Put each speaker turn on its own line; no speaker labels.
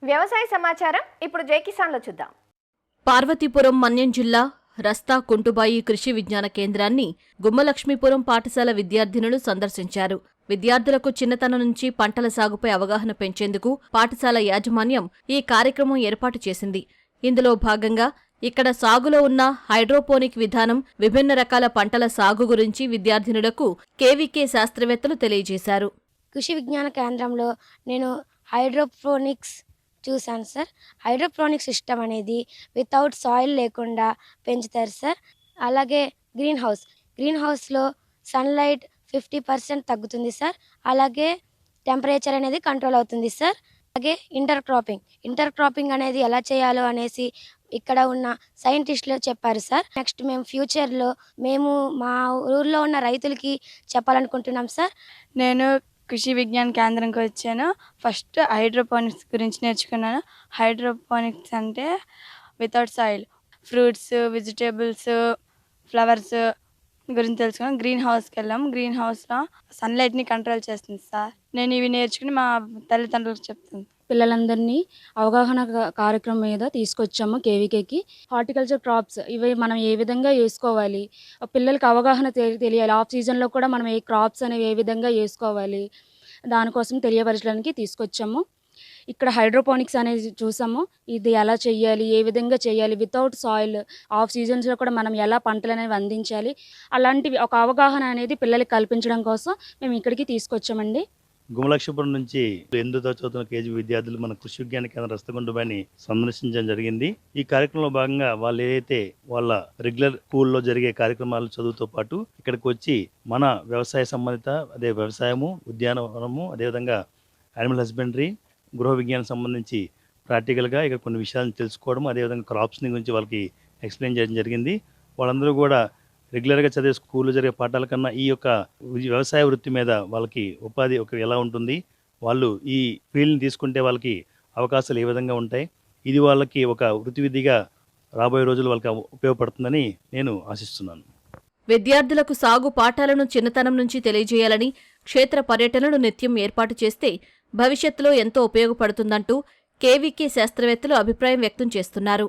వ్యవసాయ సమాచారం ఇప్పుడు జై కిసాన్లో చూద్దాం.
పార్వతీపురం మన్యం జిల్లా రస్తా కుంటుబాయి కృషి విజ్ఞాన కేంద్రాన్ని గుమ్మలక్ష్మీపురం పాఠశాల విద్యార్థినులు సందర్శించారు. విద్యార్థులకు చిన్నతనం నుంచి పంటల సాగుపై అవగాహన పెంచేందుకు పాఠశాల యాజమాన్యం ఈ కార్యక్రమం ఏర్పాటు చేసింది. ఇందులో భాగంగా ఇక్కడ సాగులో ఉన్న హైడ్రోపోనిక్ విధానం, విభిన్న రకాల పంటల సాగు గురించి విద్యార్థినులకు కేవీకే శాస్త్రవేత్తలు తెలియజేశారు.
కృషి విజ్ఞాన కేంద్రంలో నేను హైడ్రోపోనిక్స్ చూశాను సార్. హైడ్రోపోనిక్ సిస్టమ్ అనేది వితౌట్ సాయిల్ లేకుండా పెంచుతారు సార్. అలాగే గ్రీన్ హౌస్లో సన్లైట్ 50% తగ్గుతుంది సార్. అలాగే టెంపరేచర్ అనేది కంట్రోల్ అవుతుంది సార్. అలాగే ఇంటర్ క్రాపింగ్ అనేది ఎలా చేయాలో అనేసి ఇక్కడ ఉన్న సైంటిస్టులు చెప్పారు సార్. నెక్స్ట్ మేము ఫ్యూచర్లో మా ఊర్లో ఉన్న రైతులకి చెప్పాలనుకుంటున్నాం సార్.
నేను కృషి విజ్ఞాన కేంద్రంకి వచ్చాను. ఫస్ట్ హైడ్రోపోనిక్స్ గురించి నేర్చుకున్నాను. హైడ్రోపోనిక్స్ అంటే without soil fruits, vegetables, flowers గురించి తెలుసుకున్నాను. గ్రీన్ హౌస్కి వెళ్ళాము. గ్రీన్ హౌస్లో సన్లైట్ని కంట్రోల్ చేస్తుంది సార్. నేను ఇవి నేర్చుకుని మా తల్లిదండ్రులకు చెప్తాను.
పిల్లలందరినీ అవగాహన కార్యక్రమం మీద తీసుకొచ్చాము కేవీకేకి. హార్టికల్చర్ క్రాప్స్ ఇవి మనం ఏ విధంగా వేసుకోవాలి, పిల్లలకి అవగాహన తెలియాలి. ఆఫ్ సీజన్లో కూడా మనం ఏ క్రాప్స్ అనేవి ఏ విధంగా వేసుకోవాలి, దానికోసం తెలియపరచడానికి తీసుకొచ్చాము. ఇక్కడ హైడ్రోపోనిక్స్ అనేది చూసాము. ఇది ఎలా చేయాలి, ఏ విధంగా చేయాలి, వితౌట్ సాయిల్ ఆఫ్ సీజన్స్లో కూడా మనం ఎలా పంటలు అనేవి అందించాలి, అలాంటివి ఒక అవగాహన అనేది పిల్లలకి కల్పించడం కోసం మేము ఇక్కడికి తీసుకొచ్చామండి.
గుమ్మలక్ష్మీపురం నుంచి 8వ చదువుతున్న కేజీ విద్యార్థులు మన కృషి విజ్ఞాన కేంద్రం రస్తగుండుబాని సందర్శించడం జరిగింది. ఈ కార్యక్రమంలో భాగంగా వాళ్ళు ఏదైతే వాళ్ళ రెగ్యులర్ స్కూల్లో జరిగే కార్యక్రమాల చదువుతో పాటు ఇక్కడికి వచ్చి మన వ్యవసాయ సంబంధిత అదే వ్యవసాయము, ఉద్యానవనము, అదేవిధంగా యానిమల్ హస్బెండరీ, గృహ విజ్ఞానం సంబంధించి ప్రాక్టికల్గా ఇక్కడ కొన్ని విషయాలను తెలుసుకోవడం, అదేవిధంగా క్రాప్స్ని గురించి వాళ్ళకి ఎక్స్ప్లెయిన్ చేయడం జరిగింది. వాళ్ళందరూ కూడా రెగ్యులర్గా చదివే స్కూల్లో జరిగే పాఠాల కన్నా ఈ యొక్క వ్యవసాయ వృత్తి మీద వాళ్ళకి ఉపాధి ఎలా ఉంటుంది, వాళ్ళు ఈ ఫీల్డ్ని తీసుకుంటే వాళ్ళకి అవకాశాలు ఏ విధంగా ఉంటాయి, ఇది వాళ్ళకి ఒక వృత్తి విధిగా రాబోయే రోజులు వాళ్ళకి ఉపయోగపడుతుందని నేను ఆశిస్తున్నాను.
విద్యార్థులకు సాగు పాఠాలను చిన్నతనం నుంచి తెలియజేయాలని, క్షేత్ర పర్యటనలు నిత్యం ఏర్పాటు చేస్తే భవిష్యత్తులో ఎంతో ఉపయోగపడుతుందంటూ కేవీకే శాస్త్రవేత్తలు అభిప్రాయం వ్యక్తం చేస్తున్నారు.